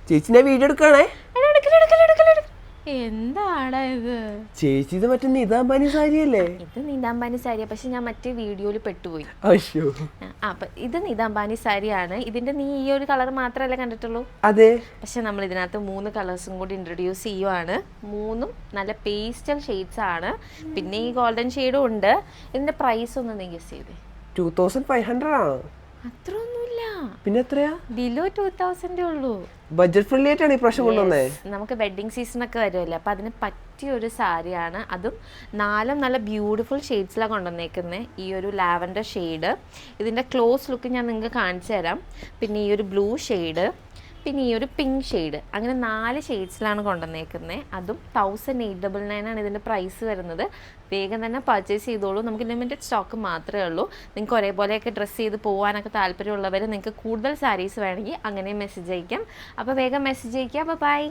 ചേച്ചിന്റെ വീഡിയോ എടുക്കണേ. എന്താടാ ഇത്? ചേച്ചി ഇത് മറ്റേ നിതാംബാനി സാരിയല്ലേ? ഇത് നിതാംബാനി സാരിയാ, പക്ഷെ ഞാൻ മറ്റേ വീഡിയോയിൽ പെട്ടുപോയി. അപ്പൊ ഇത് നിതാംബാനി സാരിയാണ്. ഇതിന്റെ നീ ഈ ഒരു കളർ മാത്രമല്ല കണ്ടിട്ടുള്ളൂ. അതെ, പക്ഷെ നമ്മൾ ഇതിനകത്ത് 3 കളേഴ്സും കൂടി ഇൻട്രൊഡ്യൂസ് ചെയ്യുവാണ്. 3ഉം നല്ല പേസ്റ്റൽ ഷെയ്ഡ്സ് ആണ്. പിന്നെ ഈ ഗോൾഡൻ ഷെയ്ഡും ഉണ്ട്. ഇതിന്റെ പ്രൈസ് ഒന്ന് നീ ഗസ് ചെയ്തേ. 2500 ആണ്. അത്രയൊന്നുമില്ല, പിന്നെ എത്രയാ? ബിലോ 2000 ഉള്ളൂ. ബഡ്ജറ്റ് ഫ്രണ്ട്ലി ആയിട്ടാണ് ഈ പ്രാവശ്യം കൊണ്ടുവന്നേ. നമുക്ക് വെഡിങ് സീസൺ ഒക്കെ വരുമല്ലോ, അപ്പൊ അതിന് പറ്റിയ ഒരു സാരിയാണ്. അതും 4 നല്ല ബ്യൂട്ടിഫുൾ ഷെയ്ഡ്സിലാണ് കൊണ്ടുവന്നേക്കുന്നത്. ഈ ഒരു ലാവൻഡർ ഷെയ്ഡ്, ഇതിന്റെ ക്ലോസ് ലുക്ക് ഞാൻ നിങ്ങൾക്ക് കാണിച്ചു തരാം. പിന്നെ ഈ ഒരു ബ്ലൂ ഷെയ്ഡ്, പിന്നെ ഈ ഒരു പിങ്ക് ഷെയ്ഡ്, അങ്ങനെ 4 ഷെയ്ഡ്സിലാണ് കൊണ്ടുവന്നേക്കുന്നത്. അതും 1899 ആണ് ഇതിൻ്റെ പ്രൈസ് വരുന്നത്. വേഗം തന്നെ പർച്ചേസ് ചെയ്തോളൂ. നമുക്ക് ലിമിറ്റഡ് സ്റ്റോക്ക് മാത്രമേ ഉള്ളൂ. നിങ്ങൾക്ക് ഒരേപോലെയൊക്കെ ഡ്രസ്സ് ചെയ്ത് പോകാനൊക്കെ താല്പര്യമുള്ളവർ, നിങ്ങൾക്ക് കൂടുതൽ സാരീസ് വേണമെങ്കിൽ അങ്ങനെ മെസ്സേജ് അയക്കാം. അപ്പോൾ വേഗം മെസ്സേജ് അയക്കാം. ബൈ.